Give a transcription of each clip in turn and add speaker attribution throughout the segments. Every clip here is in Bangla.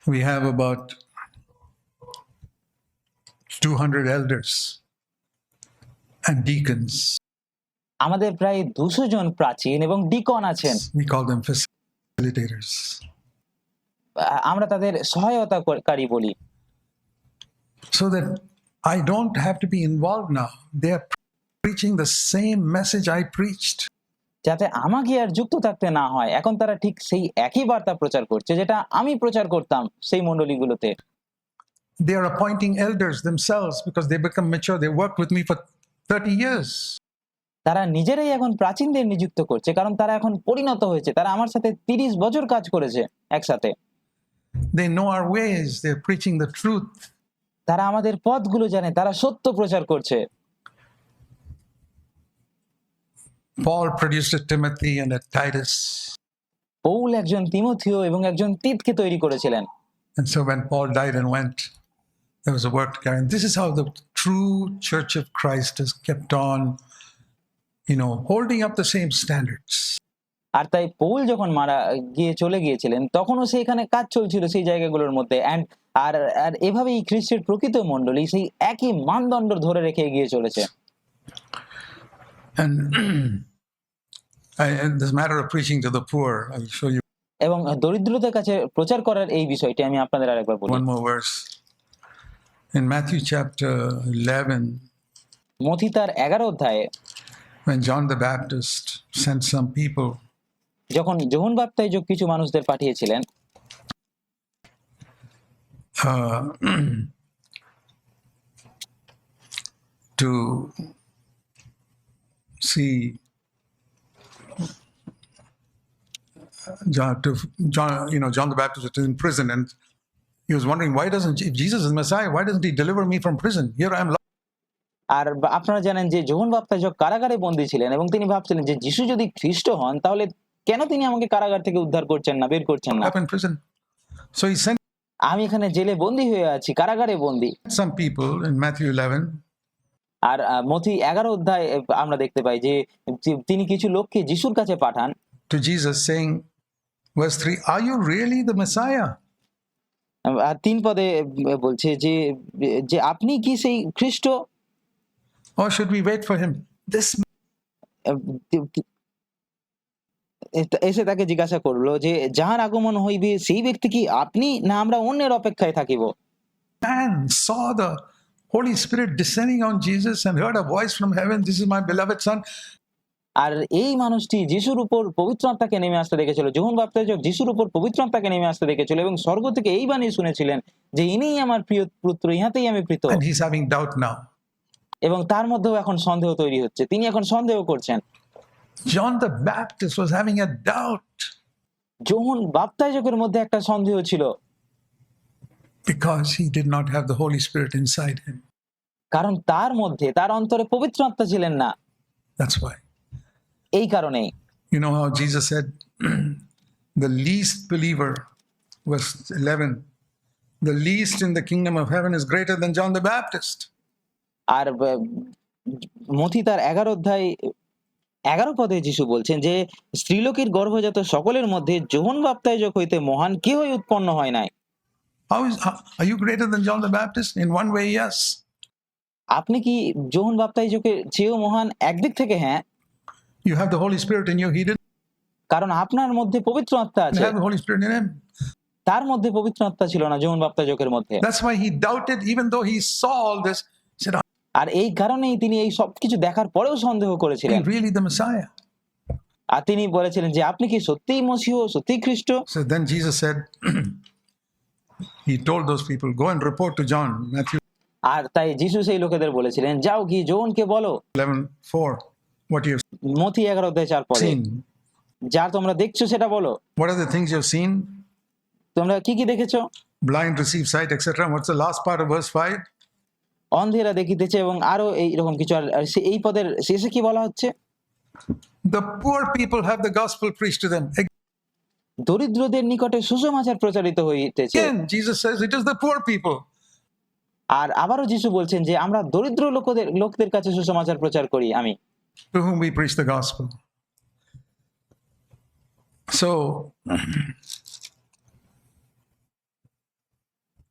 Speaker 1: We have about 200 elders and deacons.
Speaker 2: আমাদের প্রায় 200 জন প্রাচীন এবং ডিকন আছেন।
Speaker 1: We call them facilitators.
Speaker 2: আমরা তাদের সহায়তাকারী বলি।
Speaker 1: So that I don't have to be involved now. They are preaching the same message I preached.
Speaker 2: যাতে আমাকে আর যুক্ত থাকতে না হয়, এখন তারা ঠিক সেই একই বার্তা প্রচার করছে যেটা আমি প্রচার করতাম সেই মণ্ডলীগুলোতে।
Speaker 1: They are appointing elders themselves because they become mature. They worked with me for 30 years.
Speaker 2: তারা নিজেরাই এখন প্রাচীনদের নিযুক্ত করছে, কারণ তারা এখন পরিণত হয়েছে, তারা আমার সাথে 30 বছর কাজ করেছে একসাথে।
Speaker 1: They know our ways. They're preaching the truth.
Speaker 2: তারা আমাদের পথগুলো জানে, তারা সত্য প্রচার করছে।
Speaker 1: Paul produced a Timothy and a Titus.
Speaker 2: Paul একজন তিমথিও এবং একজন তিতকে তৈরি করেছিলেন।
Speaker 1: And so when Paul died and went, there was a work to carry. And this is how the true Church of Christ has kept on, holding up the same standards.
Speaker 2: আর তাই পৌল যখন চলে গিয়েছিলেন, তখনও সেখানে কাজ চলছিল সেই জায়গাগুলোর মধ্যে। আর এভাবেই খ্রিস্টের প্রকৃত মণ্ডলী সেই একই মানদণ্ড ধরে রেখে এগিয়ে চলেছে।
Speaker 1: And this matter of preaching to the poor, I'll show you
Speaker 2: এবং দরিদ্রদের কাছে প্রচার করার এই বিষয়টি আমি আপনাদের আরেকবার বলি।
Speaker 1: one more verse. In Matthew chapter 11,
Speaker 2: মথি তার 11 অধ্যায়ে,
Speaker 1: when John the Baptist sent some people
Speaker 2: যখন যোহন বাপ্তাইজক কিছু মানুষদের পাঠিয়েছিলেন
Speaker 1: to see John the Baptist was in prison, and he was wondering, if Jesus is Messiah, why doesn't he deliver me from prison? Here I am.
Speaker 2: আর আপনারা জানেন যে যোহন বাপ্তাইজক কারাগারে বন্দী ছিলেন এবং তিনি ভাবছিলেন যে যিশু যদি খ্রিস্ট হন, তাহলে কেন তিনি আমাকে কারাগার থেকে উদ্ধার করছেন না, বের করছেন না।
Speaker 1: So he sent
Speaker 2: আমি এখানে জেলে বন্দী হয়ে আছি, কারাগারে বন্দী।
Speaker 1: some people in Matthew 11.
Speaker 2: আর মথি 11 অধ্যায়ে আমরা দেখতে পাই যে তিনি কিছু লোককে যিশুর কাছে পাঠান,
Speaker 1: to Jesus, saying, verse 3, are you really the Messiah?
Speaker 2: আর 3 পদে বলছে যে আপনি কি সেই খ্রিস্ট,
Speaker 1: or should we wait for him?
Speaker 2: এসে তাকে জিজ্ঞাসা করলো যে যাহার আগমন হইবে সেই ব্যক্তি কি আপনি, না আমরা অন্যের অপেক্ষায় থাকিব?
Speaker 1: Man saw the Holy Spirit descending on Jesus and heard a voice from heaven, this is my beloved son.
Speaker 2: আর এই মানুষটি যিশুর উপর পবিত্র আত্মাকে নেমে আসতে দেখেছিল। যোহন বাপ্তাইজক যিশুর উপর পবিত্র আত্মাকে নেমে আসতে দেখেছিল এবং স্বর্গ থেকে এই বাণী শুনেছিলেন যে ইনিই আমার প্রিয় পুত্র, ইহাতেই আমি প্রীত।
Speaker 1: And he's having doubt now.
Speaker 2: এবং তার মধ্যেও এখন সন্দেহ তৈরি হচ্ছে, তিনি এখন সন্দেহ করছেন।
Speaker 1: John the Baptist was having a doubt.
Speaker 2: যোহন বাপ্তাইজকের মধ্যে একটা সন্দেহ ছিল,
Speaker 1: because he did not have the Holy Spirit inside him.
Speaker 2: কারণ তার মধ্যে, তার অন্তরে পবিত্র আত্মা ছিলেন না।
Speaker 1: That's why.
Speaker 2: এই কারণেই
Speaker 1: You know how Jesus said, the least believer, verse 11, the least in the kingdom of heaven is greater than John the Baptist.
Speaker 2: আর মথি তার 11 অধ্যায় 11 পদে যিশু বলছেন যে স্ত্রীলোকের গর্ভজাত সকলের মধ্যে যোহন বাপ্তাইজক হইতে মহান কেহই উৎপন্ন হয় নাই।
Speaker 1: Are you greater than John the Baptist? In one way, yes.
Speaker 2: আপনি কি যোহন বাপ্তাইজকের চেয়েও মহান? একদিক থেকে হ্যাঁ।
Speaker 1: You have the Holy Spirit in you, he didn't.
Speaker 2: কারণ আপনার মধ্যে পবিত্র আত্মা আছে।
Speaker 1: Have the Holy Spirit in him.
Speaker 2: তার মধ্যে পবিত্র আত্মা ছিল না যোহন বাপ্তাইজকের মধ্যে।
Speaker 1: That's why he doubted, even though he saw all this. He said,
Speaker 2: আর এই কারণেই তিনি এই সবকিছু দেখার পরেও সন্দেহ করেছিলেন।
Speaker 1: really the Messiah?
Speaker 2: আর তিনি বলেছিলেন যে আপনি কি সত্যিই মসিহ, সত্যিই খ্রিস্ট?
Speaker 1: So then Jesus said, he told those people, go and report to John, Matthew.
Speaker 2: আর তাই যিশু সেই লোকেদের বলেছিলেন, যাও গিয়ে যোহনকে বলো
Speaker 1: 11:4, what you have
Speaker 2: মথি 11 অধ্যায় 4 পদে,
Speaker 1: seen.
Speaker 2: যা তোমরা দেখছো সেটা বলো।
Speaker 1: What are the things you have seen?
Speaker 2: তোমরা কি কি দেখেছো?
Speaker 1: Blind receive sight, etc. What's the last part of verse 5?
Speaker 2: অন্ধেরা দেখিতেছে এবং আরো এইরকম কিছু। আর এই পদের শেষে কি বলা হচ্ছে?
Speaker 1: The poor people have the gospel preached to them.
Speaker 2: দরিদ্রদের নিকটে সুসমাচার প্রচারিত হইতেছে।
Speaker 1: Again, Jesus says it is the poor people.
Speaker 2: আর আবারও যিশু বলছেন যে আমরা দরিদ্র লোকদের কাছে সুসমাচার প্রচার করি, আমি।
Speaker 1: To whom we preach the gospel. So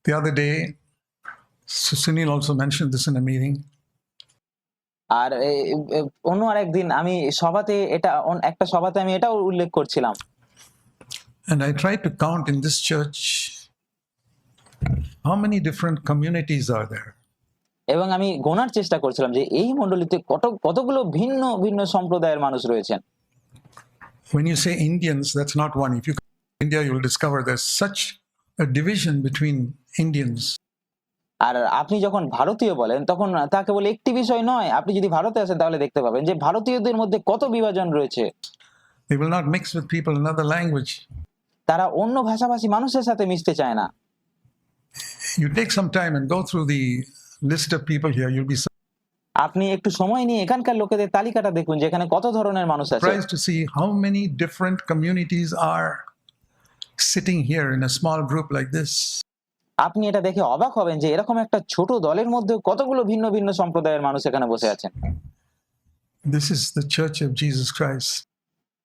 Speaker 1: The other day, Sunil also mentioned this in a meeting.
Speaker 2: আর অন্য আরেকদিন আমি সভাতে একটা সভাতে আমি এটাও উল্লেখ করছিলাম,
Speaker 1: And I tried to count in this church how many different communities are there.
Speaker 2: এবং আমি গোনার চেষ্টা করছিলাম যে এই মণ্ডলীতে কতগুলো ভিন্ন ভিন্ন সম্প্রদায়ের মানুষ রয়েছেন।
Speaker 1: When you say Indians, that's not one. If you come to India, you'll discover there's such a division between Indians.
Speaker 2: আর আপনি যখন ভারতীয় বলেন তখন তাকে বলে একটি বিষয় নয়, আপনি যদি ভারতে আসেন তাহলে দেখতে পাবেন যে ভারতীয়দের মধ্যে কত বিভাজন রয়েছে।
Speaker 1: They will not mix with people in another language.
Speaker 2: তারা অন্য ভাষাভাষী মানুষের সাথে মিশতে চায় না।
Speaker 1: You take some time and go through the list of people here. You'll be
Speaker 2: আপনি একটু সময় নিয়ে এখানকার লোকেদের তালিকাটা দেখুন যে এখানে কত ধরনের মানুষ আছে।
Speaker 1: surprised to see how many different communities are sitting here in a small group like this.
Speaker 2: আপনি এটা দেখে অবাক হবেন যে এরকম একটা ছোট দলের মধ্যে কতগুলো ভিন্ন ভিন্ন সম্প্রদায়ের মানুষ এখানে বসে আছেন।
Speaker 1: This is the Church of Jesus Christ,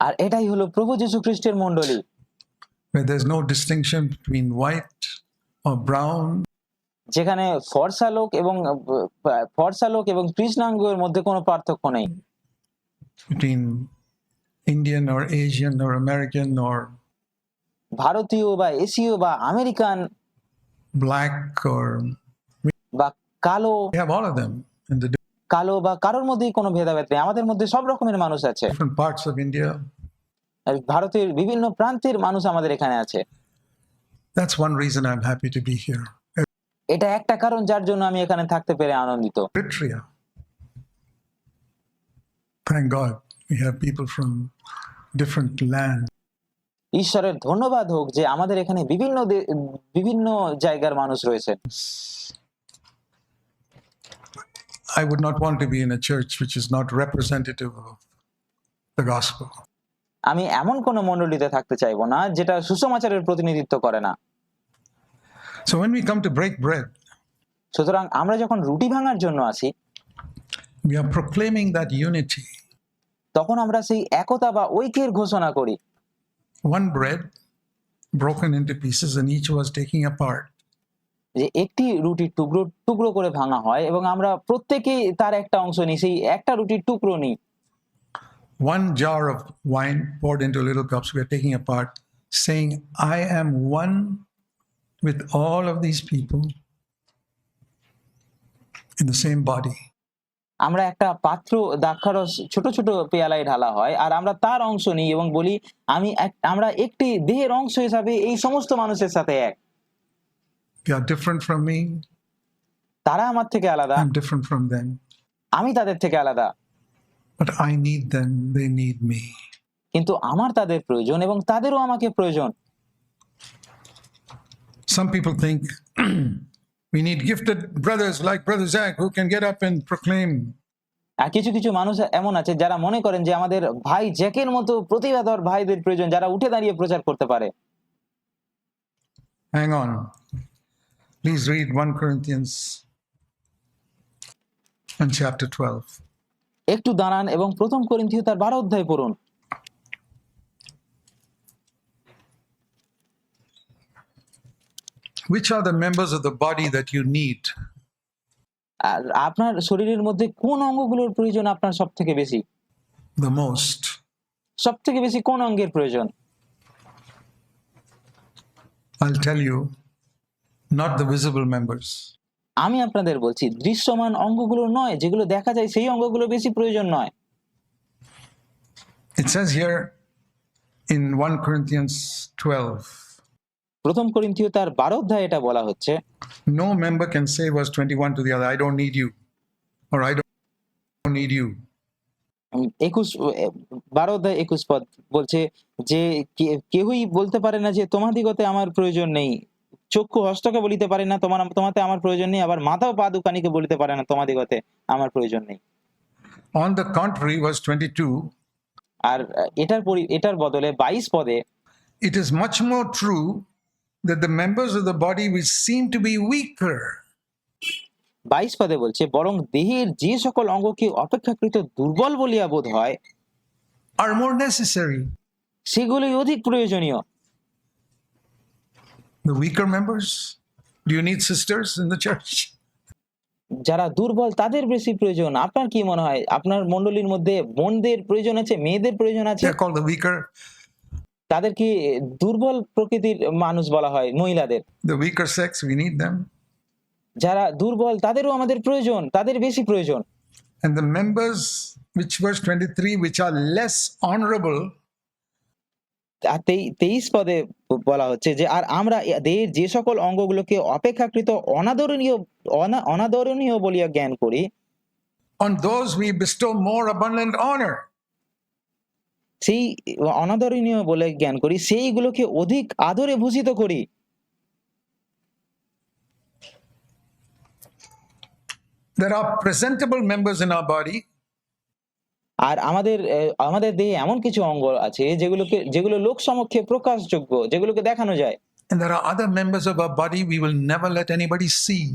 Speaker 2: আর এটাই হলো প্রভু যীশু খ্রিস্টের মণ্ডলী,
Speaker 1: where there's no distinction between white or brown,
Speaker 2: যেখানে ফর্সা লোক এবং কৃষ্ণাঙ্গের মধ্যে কোনো পার্থক্য নেই,
Speaker 1: between Indian or Asian or American or
Speaker 2: ভারতীয় বা এশীয় বা আমেরিকান
Speaker 1: black or
Speaker 2: বা কালো
Speaker 1: we have all of them in the
Speaker 2: বা কারোর মধ্যেই কোনো ভেদাভেদ নেই। আমাদের মধ্যে সব রকমের মানুষ আছে,
Speaker 1: different parts of India.
Speaker 2: আর ভারতের বিভিন্ন প্রান্তের মানুষ আমাদের এখানে আছে।
Speaker 1: That's one reason I'm happy to be here.
Speaker 2: এটা একটা কারণ যার জন্য আমি এখানে থাকতে পেরে আনন্দিত।
Speaker 1: Eritrea. Thank God we have people from different lands.
Speaker 2: ঈশ্বরের ধন্যবাদ হোক যে আমাদের এখানে বিভিন্ন জায়গার মানুষ রয়েছে।
Speaker 1: I would not want to be in a church which is not representative of the gospel.
Speaker 2: আমি এমন কোন মণ্ডলীতে থাকতে চাইবো না যেটা সুসমাচারের প্রতিনিধিত্ব করে না।
Speaker 1: So when we come to break bread,
Speaker 2: সুতরাং আমরা যখন রুটি ভাঙার জন্য আসি,
Speaker 1: we are proclaiming that unity.
Speaker 2: তখন আমরা সেই একতা বা ঐক্যের ঘোষণা করি।
Speaker 1: One bread broken into pieces and each was taking a part.
Speaker 2: যে একটি রুটির টুকরো করে ভাঙা হয় এবং আমরা প্রত্যেকেই তার একটা অংশ নিই, সেই একটা রুটির টুকরো নিই।
Speaker 1: One jar of wine poured into little cups, we are taking a part, saying, I am one with all of these people in the same body.
Speaker 2: আমরা একটা পাত্র দ্রাক্ষারস ছোট ছোট পেয়ালায় ঢালা হয় আর আমরা তার অংশ নিই এবং বলি আমরা একটি দেহের অংশ হিসাবে এই সমস্ত মানুষের সাথে এক।
Speaker 1: They are different from me.
Speaker 2: তারা আমার থেকে আলাদা,
Speaker 1: I'm different from them.
Speaker 2: আমি তাদের থেকে আলাদা,
Speaker 1: But I need them, they need me.
Speaker 2: কিন্তু আমার তাদের প্রয়োজন এবং তাদেরও আমাকে প্রয়োজন।
Speaker 1: Some people think we need gifted brothers like Brother Zach who can get up and proclaim.
Speaker 2: আর কিছু কিছু মানুষ এমন আছে যারা মনে করেন যে আমাদের ভাই জ্যাকের মতো প্রতিভাধর ভাইদের প্রয়োজন, যারা উঠে দাঁড়িয়ে প্রচার করতে পারে।
Speaker 1: Hang on. Please read 1 Corinthians and chapter 12.
Speaker 2: একটু দাঁড়ান এবং প্রথম করিন্থীয় তার 12 অধ্যায় পড়ুন।
Speaker 1: Which are the members of the body that you need?
Speaker 2: আর আপনার শরীরের মধ্যে কোন অঙ্গগুলোর প্রয়োজন আপনার সবথেকে বেশি?
Speaker 1: The most.
Speaker 2: সবথেকে বেশি কোন অঙ্গের প্রয়োজন?
Speaker 1: I'll tell you, not the visible members.
Speaker 2: আমি আপনাদের বলছি দৃশ্যমান অঙ্গগুলো নয়, যেগুলো দেখা যায় সেই অঙ্গগুলো বেশি প্রয়োজন নয়।
Speaker 1: It says here in 1 Corinthians 12,
Speaker 2: প্রথম করিন্থীয় তার 12 অধ্যায়ে এটা বলা হচ্ছে,
Speaker 1: no member can say, verse 21 to the other, I don't need you, or I don't need you.
Speaker 2: 12 অধ্যায় 21 পদ বলছে যে কেউই বলতে পারে না যে তোমাদিগতে আমার প্রয়োজন নেই, চক্ষু হস্তকে বলিতে পারে না তোমাতে আমার প্রয়োজন নেই, আবার মাথা ও পা দুখানিকে বলিতে পারে না তোমাদিগতে আমার প্রয়োজন নেই।
Speaker 1: On the contrary, verse 22,
Speaker 2: আর এটার বদলে 22 পদে,
Speaker 1: it is much more true that the members of the body which seem to be weaker
Speaker 2: 22 পদে বলছে, বরং দেহের যে সকল অঙ্গকে অপেক্ষাকৃত দুর্বল বলিয়া বোধ হয়
Speaker 1: are more necessary.
Speaker 2: সেগুলোই অধিক প্রয়োজনীয়।
Speaker 1: The weaker members Do you need sisters in the church?
Speaker 2: যারা দুর্বল তাদের বেশি প্রয়োজন। আপনার কি মনে হয় আপনার মণ্ডলীর মধ্যে বোনদের প্রয়োজন আছে, মেয়েদের প্রয়োজন আছে?
Speaker 1: They're called the weaker.
Speaker 2: তাদের কি দুর্বল প্রকৃতির মানুষ বলা হয় মহিলাদের?
Speaker 1: The weaker sex, we need them.
Speaker 2: যারা দুর্বল তাদেরও আমাদের প্রয়োজন, তাদের বেশি প্রয়োজন।
Speaker 1: And the members, which verse 23, which are less honorable,
Speaker 2: আর 23 পদে বলা হচ্ছে যে আর আমরা দেহের যে সকল অঙ্গগুলোকে অপেক্ষাকৃত অনাদরণীয় বলিয়া জ্ঞান করি,
Speaker 1: on those we bestow more abundant honor.
Speaker 2: সেই অনাদরণীয় বলে জ্ঞান করি, সেইগুলোকে অধিক আদরে ভূষিত করি।
Speaker 1: There are presentable members in our body,
Speaker 2: আর আমাদের দেহে এমন কিছু অঙ্গ আছে যেগুলো লোক সমক্ষে প্রকাশযোগ্য, যেগুলোকে দেখানো যায়।
Speaker 1: and there are other members of our body we will never let anybody see.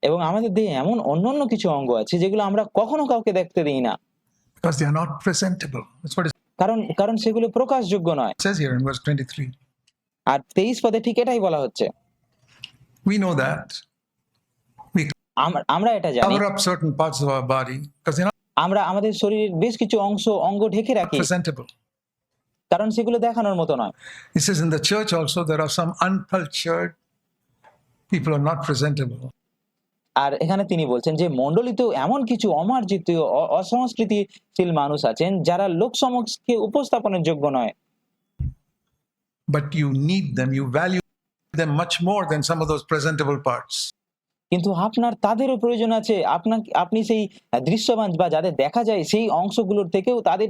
Speaker 2: এবং আমাদের দেহে এমন অন্যান্য কিছু অঙ্গ আছে যেগুলো আমরা কখনো কাউকে দেখতে দিই না,
Speaker 1: Because they are not presentable. That's what it
Speaker 2: কারণ সেগুলো প্রকাশযোগ্য নয়।
Speaker 1: says here in verse 23.
Speaker 2: আর 23 পদে ঠিক এটাই বলা হচ্ছে।
Speaker 1: We know that. We
Speaker 2: আমরা এটা জানি,
Speaker 1: cover up certain parts of our body because they're not
Speaker 2: আমরা আমাদের শরীরের বেশ কিছু অঙ্গ ঢেকে রাখি,
Speaker 1: presentable.
Speaker 2: কারণ সেগুলো দেখানোর মতো নয়।
Speaker 1: It says in the church also there are some uncultured people who are not presentable.
Speaker 2: আর এখানে তিনি বলছেন যে মণ্ডলীতেও এমন কিছু অমার্জিত অসংস্কৃতিশীল মানুষ আছেন যারা লোক সমক্ষে উপস্থাপনের যোগ্য নয়।
Speaker 1: But you need them, you value them much more than some of those presentable parts.
Speaker 2: কিন্তু আপনার তাদেরও প্রয়োজন আছে। আপনি সেই দৃশ্যমান বা যাদের দেখা যায় সেই অংশগুলোর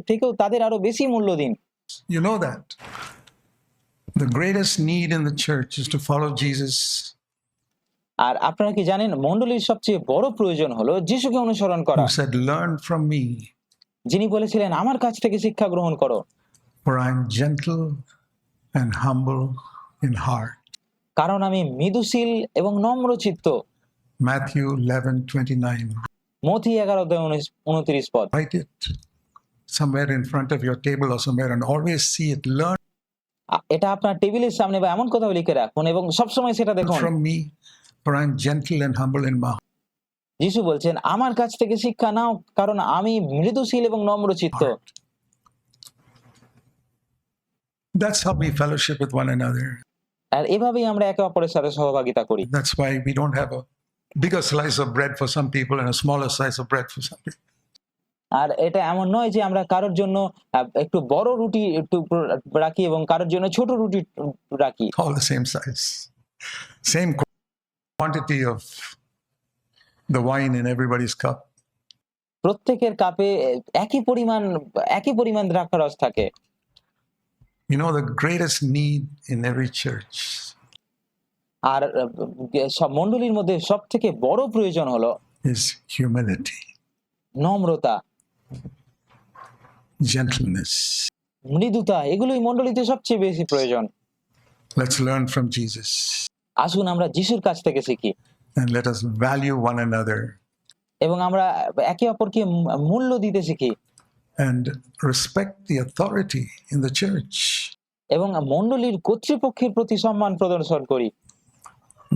Speaker 2: থেকেও তাদের আরো বেশি মূল্য দিন।
Speaker 1: You know that. The greatest need in the church is to follow Jesus.
Speaker 2: আর আপনারা কি জানেন মণ্ডলীর সবচেয়ে বড় প্রয়োজন হলো যিশুকে অনুসরণ করা,
Speaker 1: Who said, "Learn from me,
Speaker 2: যিনি বলেছিলেন আমার কাছ থেকে শিক্ষা গ্রহণ করো,
Speaker 1: for I am gentle and humble in heart."
Speaker 2: কারণ আমি মৃদুশীল এবং নম্রচিত্ত।
Speaker 1: Matthew 11:29.
Speaker 2: মথি 11:29 পদ।
Speaker 1: Write it somewhere in front of your table or somewhere and always see it. Learn
Speaker 2: এটা আপনার টেবিলের সামনে বা এমন কোথাও লিখে রাখুন এবং সবসময় সেটা দেখুন।
Speaker 1: from me, for I am gentle and humble in my heart.
Speaker 2: যিশু বলছেন আমার কাছ থেকে শিক্ষা নাও কারণ আমি মৃদুশীল এবং নম্রচিত্ত।
Speaker 1: That's how we fellowship with one another.
Speaker 2: আর এভাবেই আমরা একে অপরের সাথে সহভাগিতা করি।
Speaker 1: That's why we don't have a bigger slice of bread for some people and a smaller slice of bread for some people.
Speaker 2: আর এটা এমন নয় যে আমরা কারোর জন্য একটু বড় রুটি একটু রাখি এবং কারোর জন্য ছোট রুটি রাখি।
Speaker 1: All the same size, same quantity of the wine in everybody's cup.
Speaker 2: প্রত্যেকের কাপে একই পরিমাণ দ্রাক্ষারস থাকে।
Speaker 1: You know, the greatest need in every church
Speaker 2: আর সব মণ্ডলীর মধ্যে সব থেকে বড় প্রয়োজন হলো
Speaker 1: is humility,
Speaker 2: নম্রতা,
Speaker 1: gentleness.
Speaker 2: মৃদুতা। এগুলোই মণ্ডলীতে সবচেয়ে বেশি প্রয়োজন।
Speaker 1: Let's learn from Jesus
Speaker 2: আসুন আমরা যিশুর কাছ থেকে শিখি
Speaker 1: and let us value one another
Speaker 2: এবং আমরা একে অপরকে মূল্য দিতে শিখি
Speaker 1: and respect the authority in the church.
Speaker 2: এবং মণ্ডলীর কর্তৃপক্ষের প্রতি সম্মান প্রদর্শন করি।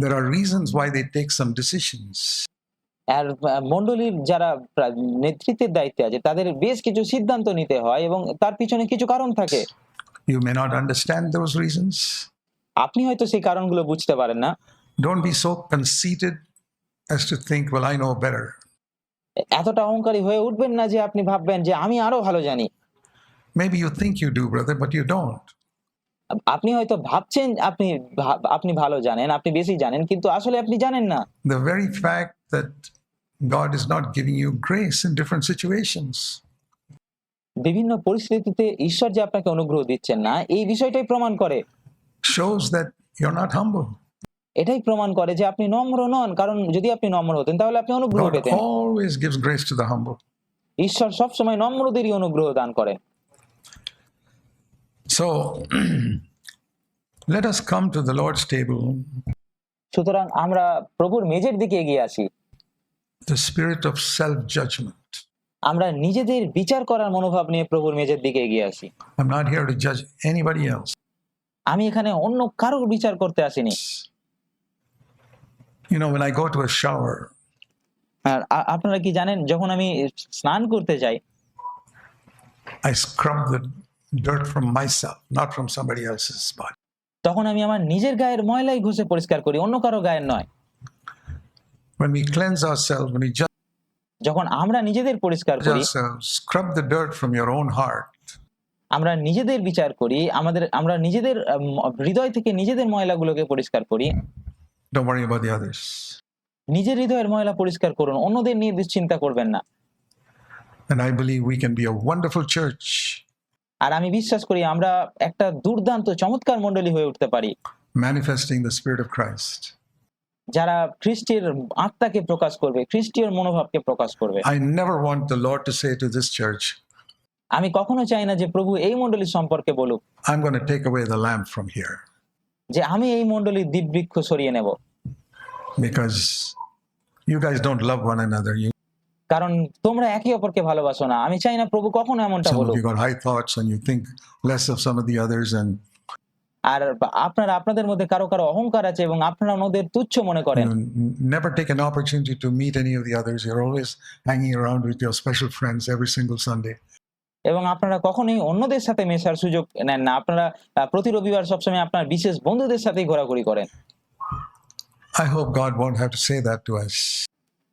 Speaker 1: There are reasons why they take some decisions.
Speaker 2: আর মণ্ডলীর যারা নেতৃত্বের দায়িত্বে আছে তাদের বেশ কিছু সিদ্ধান্ত নিতে হয় এবং তার পিছনে কিছু কারণ থাকে।
Speaker 1: You may not understand those reasons.
Speaker 2: আপনি হয়তো সেই কারণগুলো বুঝতে পারেন না।
Speaker 1: Don't be so conceited as to think, well, I know better.
Speaker 2: এতটা অহংকারী হয়ে উঠবেন না যে আপনি ভাববেন যে আমি আরো ভালো জানি।
Speaker 1: Maybe you think you do, brother, but you don't.
Speaker 2: আপনি হয়তো ভাবছেন আপনি ভালো জানেন, আপনি বেশি জানেন, কিন্তু আসলে আপনি জানেন না।
Speaker 1: The very fact that God is not giving you grace in different situations
Speaker 2: বিভিন্ন পরিস্থিতিতে ঈশ্বর যে আপনাকে অনুগ্রহ দিচ্ছেন না, এই বিষয়টাই প্রমাণ করে,
Speaker 1: shows that you're not humble.
Speaker 2: এটাই প্রমাণ করে যে আপনি নম্র নন। কারণ যদি আপনি নম্র হতেন তাহলে আপনি অনুগ্রহ
Speaker 1: God
Speaker 2: পেতেন।
Speaker 1: always gives grace to the humble.
Speaker 2: ঈশ্বর সবসময় নম্রদেরই অনুগ্রহ দান করেন।
Speaker 1: So let us come to the Lord's table.
Speaker 2: সুতরাং আমরা প্রভুর মেজের দিকে এগিয়ে আসি।
Speaker 1: The spirit of self-judgment.
Speaker 2: আমরা নিজেদের বিচার করার মনোভাব নিয়ে প্রভুর মেজের দিকে এগিয়ে আসি।
Speaker 1: I'm not here to judge anybody else.
Speaker 2: আমি এখানে অন্য কারোর বিচার করতে আসিনি।
Speaker 1: You know, when I go to a shower,
Speaker 2: আর আপনারা কি জানেন, যখন আমি স্নান করতে যাই,
Speaker 1: I scrub the dirt from myself, not from somebody else's body.
Speaker 2: তখন আমি আমার নিজের গায়ের ময়লাই ঘষে পরিষ্কার করি, অন্য কারো গায়ের নয়।
Speaker 1: When we cleanse ourselves, when we judge
Speaker 2: যখন আমরা নিজেদের পরিষ্কার করি,
Speaker 1: ourselves, scrub the dirt from your own heart.
Speaker 2: আমরা নিজেদের বিচার করি, আমরা নিজেদের হৃদয় থেকে নিজেদের ময়লাগুলোকে পরিষ্কার করি।
Speaker 1: Don't worry about the others.
Speaker 2: নিজের হৃদয়ের ময়লা পরিষ্কার করুন, অন্যদের নিয়ে দুশ্চিন্তা করবেন না।
Speaker 1: And I believe we can be a wonderful church,
Speaker 2: আর আমি বিশ্বাস করি আমরা একটা দুর্দান্ত চমৎকার মণ্ডলী হয়ে উঠতে পারি,
Speaker 1: manifesting the Spirit of Christ.
Speaker 2: যারা খ্রিস্টের আত্মাকে প্রকাশ করবে, খ্রিস্টীয় মনোভাবকে প্রকাশ করবে।
Speaker 1: I never want the Lord to say to this church,
Speaker 2: আমি কখনো চাই না যে প্রভু এই মণ্ডলী সম্পর্কে বলুক
Speaker 1: I'm going to take away the lamp from here,
Speaker 2: যে আমি এই মণ্ডলীর দিববৃক্ষ সরিয়ে নেব,
Speaker 1: because you guys don't love one another.
Speaker 2: কারণ তোমরা একে অপরকে ভালোবাসো না। আমি চাই না প্রভু কখনো এমনটা
Speaker 1: Some of
Speaker 2: বলুক।
Speaker 1: you got high thoughts and you think less of some of the others, and
Speaker 2: আর আপনাদের মধ্যে কারো কারো অহংকার আছে এবং আপনারা ওদের তুচ্ছ মনে করেন।
Speaker 1: you never take an opportunity to meet any of the others. You're always hanging around with your special friends every single Sunday.
Speaker 2: এবং আপনারা কখনোই অন্যদের সাথে মেশার সুযোগ নেন না। আপনারা প্রতি রবিবার সবসময় আপনার বিশেষ বন্ধুদের সাথেই ঘোরাঘুরি করেন।
Speaker 1: I hope God won't have to say that to us.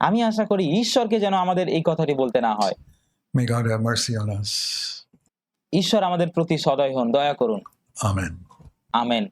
Speaker 2: আমি আশা করি ঈশ্বরকে যেন আমাদের এই কথাটি বলতে না হয়।
Speaker 1: May God have mercy on us.
Speaker 2: ঈশ্বর আমাদের প্রতি সদয় হন, দয়া করুন।
Speaker 1: Amen.
Speaker 2: আমেন।